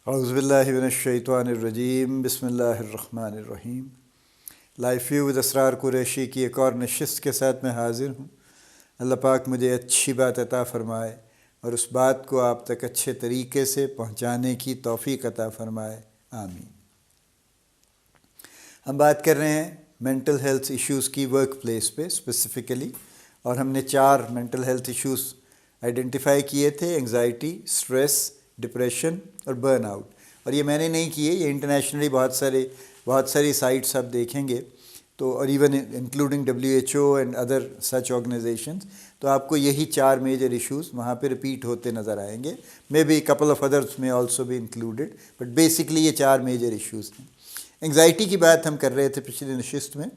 اعوذ باللہ من الشیطان الرجیم، بسم اللہ الرحمن الرحیم۔ لائف ویو ود اسرار قریشی کی ایک اور نشست کے ساتھ میں حاضر ہوں۔ اللہ پاک مجھے اچھی بات عطا فرمائے اور اس بات کو آپ تک اچھے طریقے سے پہنچانے کی توفیق عطا فرمائے، آمین۔ ہم بات کر رہے ہیں مینٹل ہیلتھ ایشوز کی ورک پلیس پہ اسپیسیفکلی، اور ہم نے 4 مینٹل ہیلتھ ایشوز آئیڈینٹیفائی کیے تھے: انگزائٹی، اسٹریس، ڈپریشن اور برن آؤٹ۔ اور یہ میں نے نہیں کیے، یہ انٹرنیشنلی بہت ساری سائٹس آپ دیکھیں گے تو، اور even including WHO and other such organizations, تو آپ کو یہی 4 میجر ایشوز وہاں پہ ریپیٹ ہوتے نظر آئیں گے۔ May be couple of others میں also be included, but basically یہ 4 میجر ایشوز ہیں۔ انگزائٹی کی بات ہم کر رہے تھے پچھلی نشست میں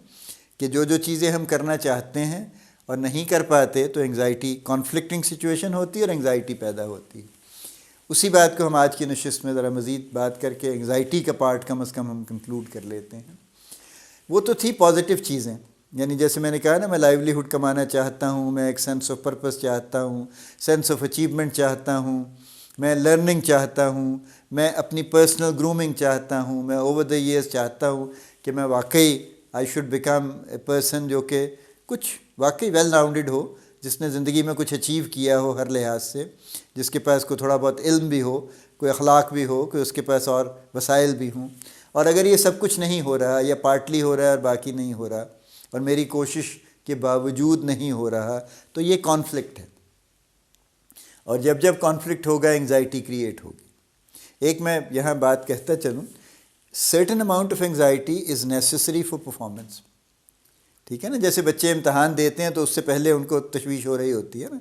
کہ جو چیزیں ہم کرنا چاہتے ہیں اور نہیں کر پاتے تو انگزائٹی، کانفلکٹنگ سچویشن ہوتی ہے اور انگزائٹی پیدا ہوتی ہے۔ اسی بات کو ہم آج کی نشست میں ذرا مزید بات کر کے انگزائٹی کا پارٹ کم از کم ہم کنکلوڈ کر لیتے ہیں۔ وہ تو تھی پازیٹیو چیزیں، یعنی جیسے میں نے کہا نا، میں لائیولی ہوڈ کمانا چاہتا ہوں، میں ایک سینس آف پرپس چاہتا ہوں، سینس آف اچیومنٹ چاہتا ہوں، میں لرننگ چاہتا ہوں، میں اپنی پرسنل گرومنگ چاہتا ہوں، میں اوور دا ایئرس چاہتا ہوں کہ میں واقعی I should become a person جو کہ کچھ واقعی ویل راؤنڈڈ ہو، جس نے زندگی میں کچھ اچیو کیا ہو ہر لحاظ سے، جس کے پاس کوئی تھوڑا بہت علم بھی ہو، کوئی اخلاق بھی ہو، کوئی اس کے پاس اور وسائل بھی ہوں۔ اور اگر یہ سب کچھ نہیں ہو رہا یا پارٹلی ہو رہا ہے اور باقی نہیں ہو رہا، اور میری کوشش کے باوجود نہیں ہو رہا، تو یہ کانفلکٹ ہے۔ اور جب کانفلکٹ ہوگا، انگزائٹی کریٹ ہوگی۔ ایک میں یہاں بات کہتا چلوں، certain amount of anxiety is necessary for performance. ٹھیک ہے نا، جیسے بچے امتحان دیتے ہیں تو اس سے پہلے ان کو تشویش ہو رہی ہوتی ہے نا،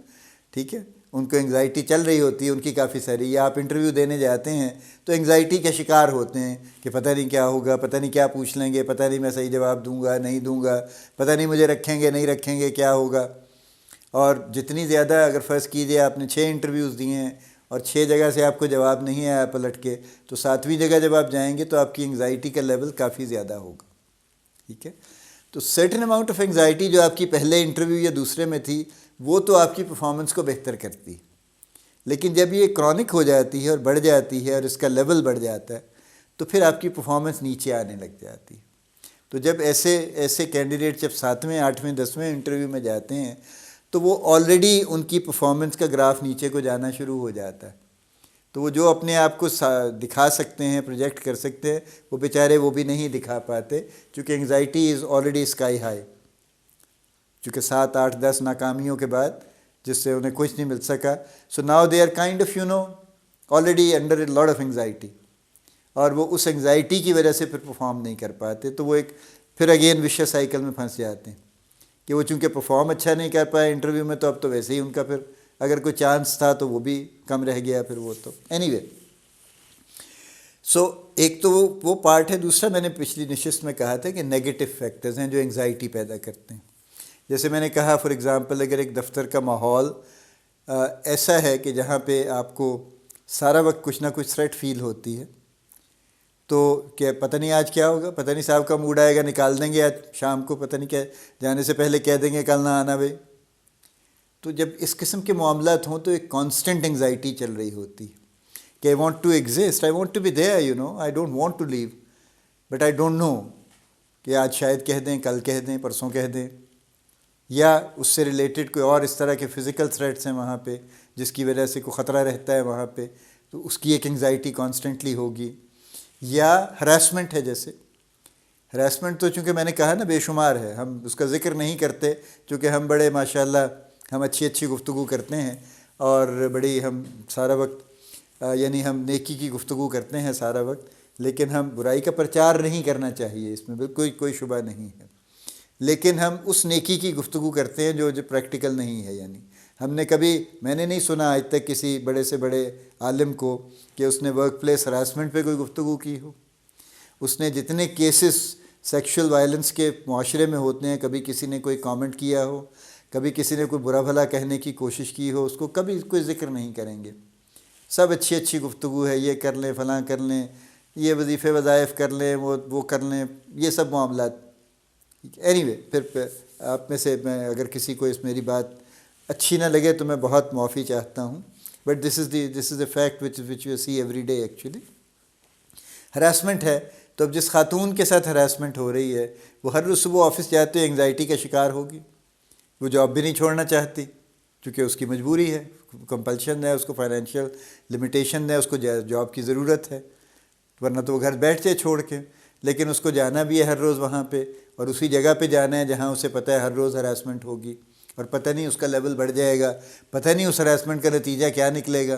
ٹھیک ہے، ان کو انگزائٹی چل رہی ہوتی ہے ان کی کافی ساری، یا آپ انٹرویو دینے جاتے ہیں تو انگزائٹی کا شکار ہوتے ہیں کہ پتہ نہیں کیا ہوگا، پتہ نہیں کیا پوچھ لیں گے، پتہ نہیں میں صحیح جواب دوں گا نہیں دوں گا، پتہ نہیں مجھے رکھیں گے نہیں رکھیں گے، کیا ہوگا۔ اور جتنی زیادہ، اگر فرض کیجئے آپ نے 6 انٹرویوز دیے ہیں اور 6 جگہ سے آپ کو جواب نہیں آیا پلٹ کے، تو 7ویں جگہ جب آپ جائیں گے تو آپ کی انگزائٹی کا لیول کافی زیادہ ہوگا، ٹھیک ہے۔ تو سرٹن اماؤنٹ آف انگزائٹی جو آپ کی پہلے انٹرویو یا دوسرے میں تھی، وہ تو آپ کی پرفارمنس کو بہتر کرتی ہے، لیکن جب یہ کرونک ہو جاتی ہے اور بڑھ جاتی ہے اور اس کا لیول بڑھ جاتا ہے تو پھر آپ کی پرفارمنس نیچے آنے لگ جاتی ہے۔ تو جب ایسے کینڈیڈیٹ جب 7ویں 8ویں 10ویں انٹرویو میں جاتے ہیں تو وہ آلریڈی ان کی پرفارمنس کا گراف نیچے کو جانا شروع ہو جاتا ہے۔ تو وہ جو اپنے آپ کو دکھا سکتے ہیں، پروجیکٹ کر سکتے ہیں، وہ بیچارے وہ بھی نہیں دکھا پاتے، چونکہ anxiety is already sky high, چونکہ 7 8 10 ناکامیوں کے بعد جس سے انہیں کچھ نہیں مل سکا، so now they are kind of already under a lot of anxiety, اور وہ اس انگزائٹی کی وجہ سے پھر پرفارم نہیں کر پاتے، تو وہ ایک پھر اگین وشیس سائیکل میں پھنس جاتے ہیں کہ وہ چونکہ پرفارم اچھا نہیں کر پائے انٹرویو میں، تو اب تو ویسے ہی ان کا پھر اگر کوئی چانس تھا تو وہ بھی کم رہ گیا پھر وہ تو اینی وے۔ سو ایک تو وہ پارٹ ہے۔ دوسرا میں نے پچھلی نشست میں کہا تھا کہ نیگیٹو فیکٹرز ہیں جو انگزائٹی پیدا کرتے ہیں۔ جیسے میں نے کہا فار ایگزامپل، اگر ایک دفتر کا ماحول ایسا ہے کہ جہاں پہ آپ کو سارا وقت کچھ نہ کچھ تھریٹ فیل ہوتی ہے، تو کہ پتہ نہیں آج کیا ہوگا، پتہ نہیں صاحب کا موڈ آئے گا نکال دیں گے آج شام کو، پتہ نہیں کیا جانے سے پہلے کہہ دیں گے کل نہ آنا بھائی۔ تو جب اس قسم کے معاملات ہوں تو ایک کانسٹنٹ انگزائٹی چل رہی ہوتی ہے کہ I want to exist, I want to be there, I don't want to leave, but I don't know کہ آج شاید کہہ دیں، کل کہہ دیں، پرسوں کہہ دیں، یا اس سے ریلیٹڈ کوئی اور اس طرح کے فزیکل تھریٹس ہیں وہاں پہ جس کی وجہ سے کوئی خطرہ رہتا ہے وہاں پہ، تو اس کی ایک انگزائٹی کانسٹنٹلی ہوگی۔ یا ہراسمنٹ ہے، جیسے ہراسمنٹ تو چونکہ میں نے کہا نا بے شمار ہے، ہم اس کا ذکر نہیں کرتے چونکہ ہم بڑے ماشاءاللہ ہم اچھی گفتگو کرتے ہیں اور بڑی ہم سارا وقت یعنی ہم نیکی کی گفتگو کرتے ہیں سارا وقت، لیکن ہم برائی کا پرچار نہیں کرنا چاہیے، اس میں بالکل کوئی شبہ نہیں ہے، لیکن ہم اس نیکی کی گفتگو کرتے ہیں جو پریکٹیکل نہیں ہے۔ یعنی میں نے نہیں سنا آج تک کسی بڑے سے بڑے عالم کو کہ اس نے ورک پلیس ہراسمنٹ پہ کوئی گفتگو کی ہو۔ اس نے جتنے کیسز سیکشول وائلنس کے معاشرے میں ہوتے ہیں، کبھی کسی نے کوئی کامنٹ کیا ہو، کبھی کسی نے کوئی برا بھلا کہنے کی کوشش کی ہو، اس کو کبھی کوئی ذکر نہیں کریں گے۔ سب اچھی گفتگو ہے، یہ کر لیں، فلاں کر لیں، یہ وظیفے وظائف کر لیں، وہ کر لیں، یہ سب معاملات۔ اینی وے، پھر آپ میں سے میں اگر کسی کو اس میری بات اچھی نہ لگے تو میں بہت معافی چاہتا ہوں، but this is a fact which you C every day actually. Harassment ہے تو اب جس خاتون کے ساتھ ہراسمنٹ ہو رہی ہے وہ ہر روز صبح آفس جاتے ہوئے انگزائٹی کا شکار ہوگی، وہ جاب بھی نہیں چھوڑنا چاہتی چونکہ اس کی مجبوری ہے، کمپلشن ہے، اس کو فائنینشیل لمیٹیشن ہے، اس کو جاب کی ضرورت ہے، ورنہ تو وہ گھر بیٹھ جائے چھوڑ کے، لیکن اس کو جانا بھی ہے ہر روز وہاں پہ، اور اسی جگہ پہ جانا ہے جہاں اسے پتہ ہے ہر روز ہراسمنٹ ہوگی، اور پتہ نہیں اس کا لیول بڑھ جائے گا، پتہ نہیں اس ہراسمنٹ کا نتیجہ کیا نکلے گا،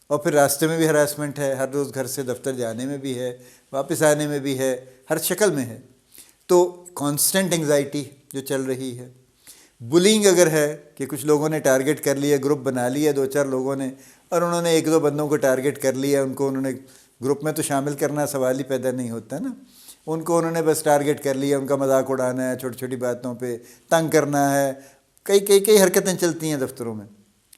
اور پھر راستے میں بھی ہراسمنٹ ہے، ہر روز گھر سے دفتر جانے میں بھی ہے، واپس آنے میں بھی ہے، ہر شکل میں ہے، تو کانسٹنٹ انگزائٹی جو چل رہی ہے۔ بلینگ اگر ہے کہ کچھ لوگوں نے ٹارگٹ کر لیا، گروپ بنا لیا دو چار لوگوں نے، اور انہوں نے ایک دو بندوں کو ٹارگٹ کر لیا، ان کو انہوں نے گروپ میں تو شامل کرنا سوال ہی پیدا نہیں ہوتا نا، ان کو انہوں نے بس ٹارگٹ کر لیا، ان کا مذاق اڑانا ہے، چھوٹی چھوٹی باتوں پہ تنگ کرنا ہے، کئی حرکتیں چلتی ہیں دفتروں میں،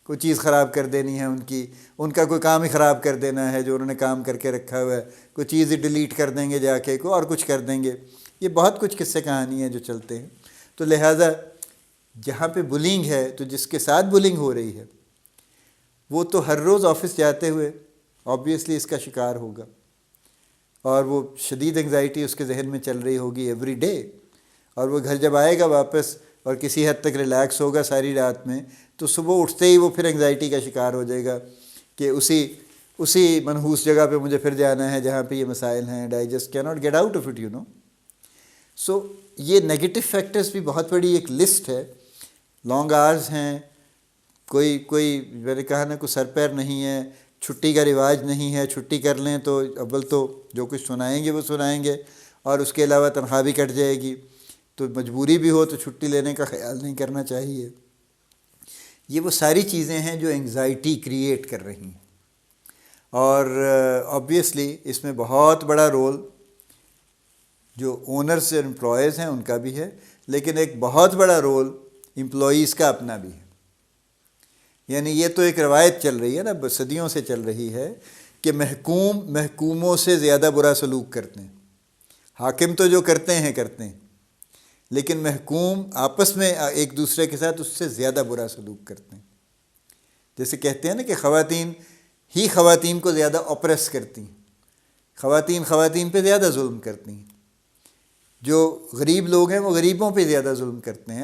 کوئی چیز خراب کر دینی ہے ان کا کوئی کام ہی خراب کر دینا ہے جو انہوں نے کام کر کے رکھا ہوا ہے، کوئی چیز ہی ڈیلیٹ کر دیں گے جا کے، اور کچھ کر دیں گے، یہ بہت کچھ قصے کہانی ہیں جو چلتے ہیں۔ تو لہٰذا جہاں پہ بلینگ ہے تو جس کے ساتھ بلینگ ہو رہی ہے وہ تو ہر روز آفس جاتے ہوئے آبویسلی اس کا شکار ہوگا، اور وہ شدید انگزائٹی اس کے ذہن میں چل رہی ہوگی ایوری ڈے، اور وہ گھر جب آئے گا واپس اور کسی حد تک ریلیکس ہوگا ساری رات میں، تو صبح اٹھتے ہی وہ پھر انگزائٹی کا شکار ہو جائے گا کہ اسی منحوس جگہ پہ مجھے پھر جانا ہے جہاں پہ یہ مسائل ہیں، I just cannot get out of it. سو یہ نیگیٹو فیکٹرز بھی بہت بڑی ایک لسٹ ہے، لانگ آورز ہیں، کوئی میں نے کہا نا کوئی سر پیر نہیں ہے، چھٹی کا رواج نہیں ہے، چھٹی کر لیں تو اول تو جو کچھ سنائیں گے وہ سنائیں گے، اور اس کے علاوہ تنخواہ بھی کٹ جائے گی، تو مجبوری بھی ہو تو چھٹی لینے کا خیال نہیں کرنا چاہیے۔ یہ وہ ساری چیزیں ہیں جو انگزائٹی کریٹ کر رہی ہیں، اور آبویسلی اس میں بہت بڑا رول جو اونرز اور امپلائیز ہیں ان کا بھی ہے، لیکن ایک بہت بڑا رول امپلائیز کا اپنا بھی ہے۔ یعنی یہ تو ایک روایت چل رہی ہے نا، صدیوں سے چل رہی ہے کہ محکوموں سے زیادہ برا سلوک کرتے ہیں، حاکم تو جو کرتے ہیں لیکن محکوم آپس میں ایک دوسرے کے ساتھ اس سے زیادہ برا سلوک کرتے ہیں۔ جیسے کہتے ہیں نا کہ خواتین کو زیادہ اپریس کرتی ہیں، خواتین پہ زیادہ ظلم کرتی ہیں، جو غریب لوگ ہیں وہ غریبوں پہ زیادہ ظلم کرتے ہیں۔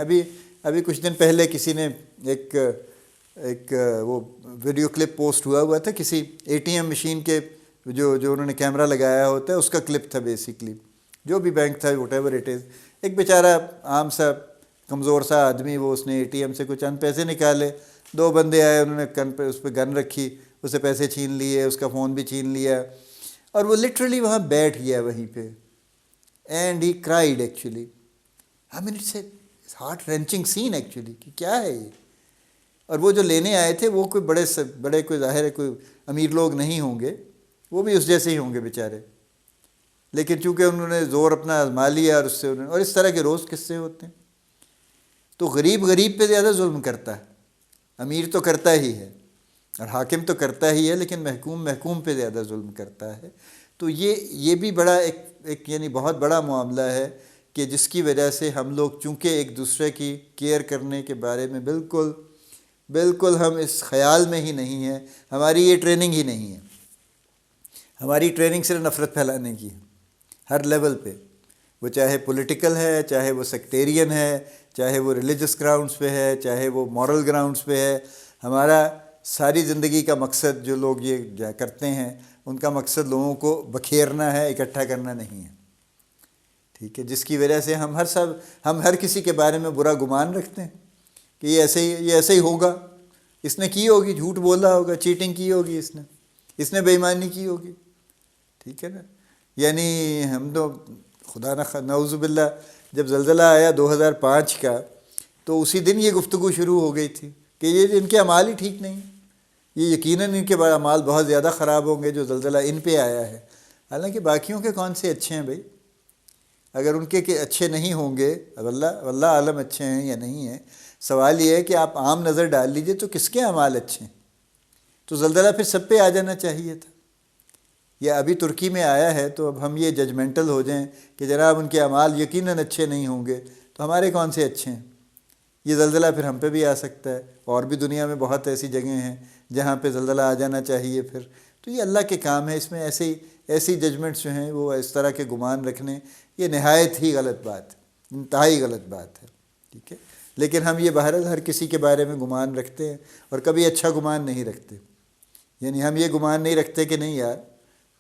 ابھی کچھ دن پہلے کسی نے ایک وہ ویڈیو کلپ پوسٹ ہوا تھا، کسی ATM مشین کے جو انہوں نے کیمرہ لگایا ہوتا ہے اس کا کلپ تھا، بیسیکلی جو بھی بینک تھا وٹ ایور اٹ از، ایک بیچارہ عام سا کمزور سا آدمی، وہ اس نے ATM سے کچھ چند پیسے نکالے، دو بندے آئے، انہوں نے اس پہ گن رکھی، اسے پیسے چھین لیے، اس کا فون بھی چھین لیا، اور وہ لٹرلی وہاں بیٹھ گیا وہیں پہ، and he cried actually. It's a heart wrenching scene actually کہ کیا ہے یہ۔ اور وہ جو لینے آئے تھے وہ کوئی بڑے کوئی ظاہر ہے کوئی امیر لوگ نہیں ہوں گے، وہ بھی اس جیسے ہی ہوں گے بیچارے، لیکن چونکہ انہوں نے زور اپنا آزما لیا، اور اس طرح کے روز قصے ہوتے ہیں۔ تو غریب پہ زیادہ ظلم کرتا ہے، امیر تو کرتا ہی ہے اور حاکم تو کرتا ہی ہے، لیکن محکوم پہ زیادہ ظلم کرتا ہے۔ تو یہ بھی بڑا ایک یعنی بہت بڑا معاملہ ہے کہ جس کی وجہ سے ہم لوگ چونکہ ایک دوسرے کی کیئر کرنے کے بارے میں بالکل ہم اس خیال میں ہی نہیں ہیں، ہماری یہ ٹریننگ ہی نہیں ہے، ہماری ٹریننگ صرف نفرت پھیلانے کی ہے ہر لیول پہ، وہ چاہے پولیٹیکل ہے، چاہے وہ سیکٹیرین ہے، چاہے وہ ریلیجس گراؤنڈز پہ ہے، چاہے وہ مورل گراؤنڈز پہ ہے۔ ہمارا ساری زندگی کا مقصد جو لوگ یہ کرتے ہیں ان کا مقصد لوگوں کو بکھیرنا ہے، اکٹھا کرنا نہیں ہے، ٹھیک ہے، جس کی وجہ سے ہم ہر کسی کے بارے میں برا گمان رکھتے ہیں کہ یہ ایسے ہی ہوگا، اس نے کی ہوگی، جھوٹ بولا ہوگا، چیٹنگ کی ہوگی، اس نے بے ایمانی کی ہوگی، ٹھیک ہے نا۔ یعنی ہم تو خدا نعوذ باللہ جب زلزلہ آیا 2005 کا تو اسی دن یہ گفتگو شروع ہو گئی تھی کہ یہ ان کے اعمال ہی ٹھیک نہیں، یہ یقیناً ان کے اعمال بہت زیادہ خراب ہوں گے جو زلزلہ ان پہ آیا ہے، حالانکہ باقیوں کے کون سے اچھے ہیں بھائی؟ اگر ان کے اچھے نہیں ہوں گے، واللہ عالم اچھے ہیں یا نہیں ہیں، سوال یہ ہے کہ آپ عام نظر ڈال لیجئے تو کس کے اعمال اچھے ہیں؟ تو زلزلہ پھر سب پہ آ جانا چاہیے تھا، یا ابھی ترکی میں آیا ہے تو اب ہم یہ ججمنٹل ہو جائیں کہ جناب ان کے اعمال یقیناً اچھے نہیں ہوں گے، تو ہمارے کون سے اچھے ہیں؟ یہ زلزلہ پھر ہم پہ بھی آ سکتا ہے، اور بھی دنیا میں بہت ایسی جگہیں ہیں جہاں پہ زلزلہ آ جانا چاہیے پھر۔ تو یہ اللہ کے کام ہے، اس میں ایسی ججمنٹس جو ہیں وہ اس طرح کے گمان رکھنے، یہ نہایت ہی غلط بات ہے، انتہائی غلط بات ہے، ٹھیک ہے۔ لیکن ہم یہ بہرحال ہر کسی کے بارے میں گمان رکھتے ہیں، اور کبھی اچھا گمان نہیں رکھتے، یعنی ہم یہ گمان نہیں رکھتے کہ نہیں یار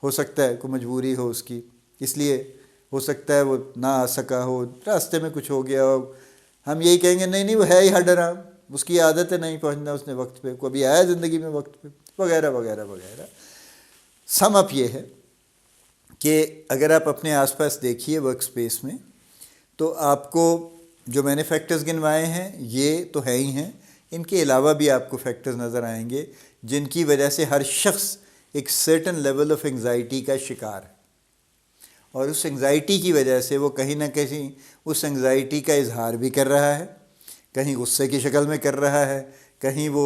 ہو سکتا ہے کوئی مجبوری ہو اس کی، اس لیے ہو سکتا ہے وہ نہ آ سکا ہو، راستے میں کچھ ہو گیا ہو، ہم یہی کہیں گے نہیں نہیں وہ ہے ہی ہر ڈرام، اس کی عادت ہے نہیں پہنچنا اس نے وقت پہ، کبھی آیا زندگی میں وقت پہ، وغیرہ وغیرہ وغیرہ۔ سم اپ یہ ہے کہ اگر آپ اپنے آس پاس دیکھیے ورک سپیس میں، تو آپ کو جو میں نے فیکٹرز گنوائے ہیں یہ تو ہے ہی ہیں، ان کے علاوہ بھی آپ کو فیکٹرز نظر آئیں گے جن کی وجہ سے ہر شخص ایک سرٹن لیول آف انگزائٹی کا شکار ہے، اور اس انگزائٹی کی وجہ سے وہ کہیں نہ کہیں اس انگزائٹی کا اظہار بھی کر رہا ہے، کہیں غصے کی شکل میں کر رہا ہے، کہیں وہ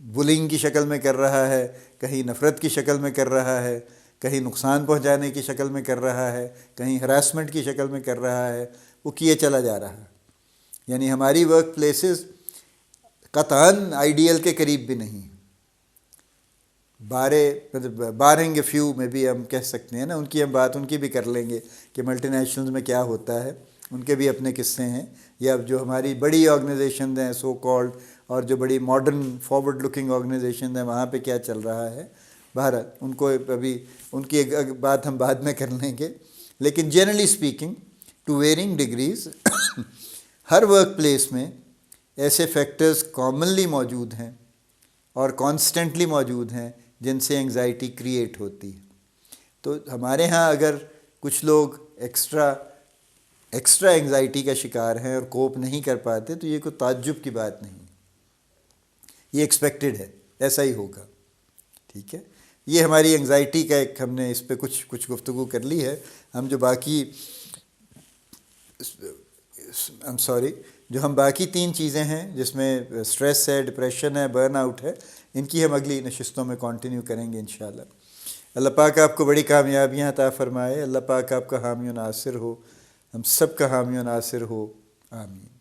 بلنگ کی شکل میں کر رہا ہے، کہیں نفرت کی شکل میں کر رہا ہے، کہیں نقصان پہنچانے کی شکل میں کر رہا ہے، کہیں ہراسمنٹ کی شکل میں کر رہا ہے، وہ کیے چلا جا رہا ہے۔ یعنی ہماری ورک پلیسز قطعاً آئیڈیل کے قریب بھی نہیں، بارنگ اے فیو میں بھی ہم کہہ سکتے ہیں نا، ان کی ہم بات ان کی بھی کر لیں گے کہ ملٹی نیشنلز میں کیا ہوتا ہے، ان کے بھی اپنے قصے ہیں، یا جو ہماری بڑی آرگنائزیشنز ہیں سو کالڈ، اور جو بڑی ماڈرن فارورڈ لکنگ آرگنائزیشنز ہیں وہاں پہ کیا چل رہا ہے، بہرحال ان کو ابھی ان کی ایک بات ہم بعد میں کر لیں گے۔ لیکن generally speaking to varying degrees ہر ورک پلیس میں ایسے فیکٹرز کامنلی موجود ہیں اور کانسٹنٹلی موجود ہیں جن سے انگزائٹی کریٹ ہوتی ہے۔ تو ہمارے ہاں اگر کچھ لوگ ایکسٹرا انگزائٹی کا شکار ہیں اور کوپ نہیں کر پاتے تو یہ کوئی تعجب کی بات نہیں، یہ ایکسپیکٹڈ ہے، ایسا ہی ہوگا، ٹھیک ہے۔ یہ ہماری انگزائٹی کا ایک ہم نے اس پہ کچھ گفتگو کر لی ہے۔ ہم جو باقی جو ہم باقی 3 چیزیں ہیں جس میں سٹریس ہے، ڈپریشن ہے، برن آؤٹ ہے، ان کی ہم اگلی نشستوں میں کنٹینیو کریں گے انشاءاللہ۔ اللہ پاک آپ کو بڑی کامیابیاں عطا فرمائے، اللہ پاک آپ کا حامی و ناصر ہو، ہم سب کا حامی و ناصر ہو، آمین۔